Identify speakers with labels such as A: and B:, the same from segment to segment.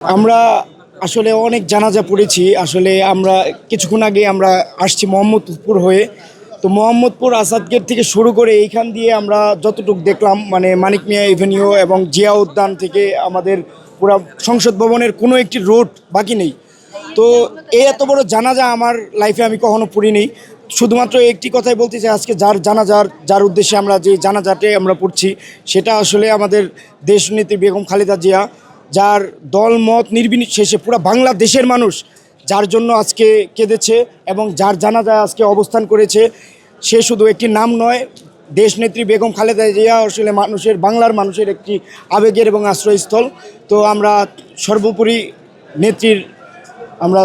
A: আমরা আসলে অনেক জানাজা পড়েছি। আসলে আমরা কিছুক্ষণ আগে আমরা আসছি মোহাম্মদপুর হয়ে। তো মোহাম্মদপুর আসাদ গেট থেকে শুরু করে এইখান দিয়ে আমরা যতটুকু দেখলাম, মানে মানিক মিয়া এভিনিউ এবং জিয়া উদ্যান থেকে আমাদের পুরো সংসদ ভবনের কোনো একটি রোড বাকি নেই। তো এই এত বড় জানাজা আমার লাইফে আমি কখনো পড়িনি। শুধুমাত্র একটি কথাই বলতে চাই, আজকে যার উদ্দেশ্যে আমরা যে জানাজাটে আমরা পড়ছি, সেটা আসলে আমাদের দেশনেত্রী বেগম খালেদা জিয়া, যার দল মত নির্বিশেষে পুরো বাংলাদেশের মানুষ যার জন্য আজকে কেঁদেছে এবং যার জানাজায় আজকে অবস্থান করেছে। সে শুধু একটি নাম নয়, দেশনেত্রী বেগম খালেদা জিয়া আসলে বাংলার মানুষের একটি আবেগের এবং আশ্রয়স্থল। তো আমরা সর্বোপরি নেত্রীর আমরা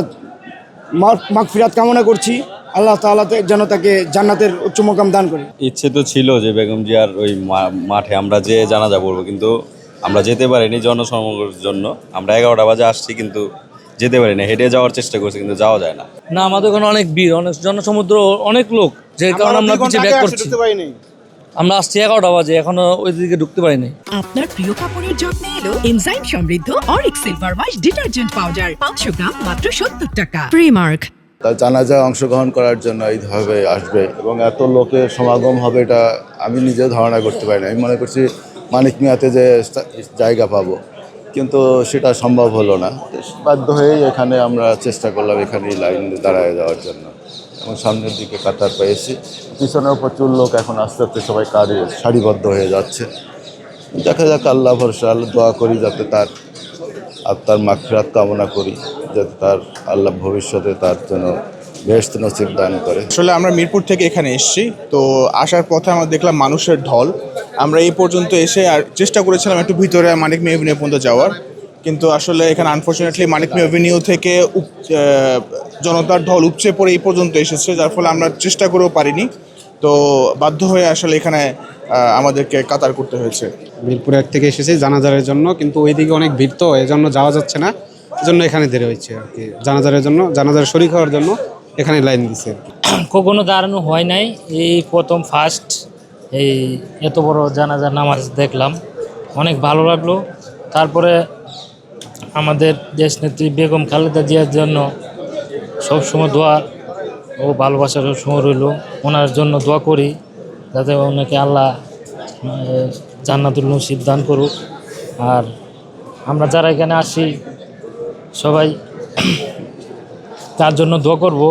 A: মাগফিরাত কামনা করছি। আল্লাহ তাআলা যেন তাকে জান্নাতের উচ্চ মোকাম দান করে।
B: ইচ্ছে তো ছিল যে বেগম জিয়ার ওই মাঠে আমরা যে জানাজা পড়বো, কিন্তু আমরা যেতে পারিনি জনসমাগমের জন্য। আমরা 11টা বাজে আসছি, কিন্তু যেতে পারিনি। হেঁটে যাওয়ার চেষ্টা করছি, কিন্তু যাওয়া যায় না।
C: না, আমাদের ওখানে অনেক ভিড়, অনেক জনসমুদ্র, অনেক লোক, যে কারণে আমরা পিছিয়ে ব্যাক করছি। আমরা আসছি 11টা বাজে, এখনো ওই দিকে ঢুকতে পারিনি।
D: আপনার প্রিয় কাপড়ের যত্নে এলো এনজাইম সমৃদ্ধ Arik silver wash detergent powder 500 গ্রাম মাত্র 70 টাকা। প্রিমার্ক।
E: তার জানাজায় অংশগ্রহণ করার জন্য এইভাবে আসবে এবং এত লোকের সমাগম হবে, এটা আমি নিজেও ধারণা করতে পারি না। আমি মনে করছি মানিক মিয়াতে যে জায়গা পাবো, কিন্তু সেটা সম্ভব হলো না। বাধ্য হয়েই এখানে আমরা চেষ্টা করলাম এখানেই লাইন দাঁড়ায় যাওয়ার জন্য, এবং সামনের দিকে কাতার পেয়েছি। পিছনেও প্রচুর লোক এখন আস্তে আস্তে সবাই সারিবদ্ধ হয়ে যাচ্ছে। দেখা যাক, আল্লাহ ভরসা, আল্লাহ দোয়া করি যাতে তার আত্মার মাগফিরাত কামনা করি, যাতে তার আল্লাহ ভবিষ্যতে তার জন্য বেহেশত নসিব দান করে।
F: আসলে আমরা মিরপুর থেকে এখানে এসেছি, তো আসার পথে আমরা দেখলাম মানুষের ঢল। আমরা এই পর্যন্ত এসে আর চেষ্টা করেছিলাম একটু ভিতরে মানিক মিয়া এভিনিউ পর্যন্ত যাওয়ার, কিন্তু আসলে এখানে আনফর্চুনেটলি মানিক মিয়া এভিনিউ থেকে জনতার ঢল উপচে পড়ে এই পর্যন্ত এসেছে, যার ফলে আমরা চেষ্টা করেও পারিনি। তো বাধ্য হয়ে আসলে এখানে আমাদেরকে কাতার করতে হয়েছে।
G: মিরপুর এক থেকে এসেছি জানাজারের জন্য, কিন্তু ওইদিকে অনেক ভিড়, তো এই জন্য যাওয়া যাচ্ছে না। এজন্য এখানে দেরি হচ্ছে আর কি। জানাজারের জন্য, জানাজার শরীক হওয়ার জন্য এখানে লাইন দিছে।
C: কখনো দাঁড়ানো হয় নাই, এই প্রথম ফার্স্ট এই এত বড় জানাজার নামাজ দেখলাম, অনেক ভালো লাগলো। তারপরে আমাদের দেশনেত্রী বেগম খালেদা জিয়ার জন্য সবসময় দোয়া ও ভালোবাসা সবসময় রইল। ওনার জন্য দোয়া করি যাতে ওনাকে আল্লাহ জান্নাতুল নসিব দান করুক। আর আমরা যারা এখানে আসি সবাই তার জন্য দোয়া করব।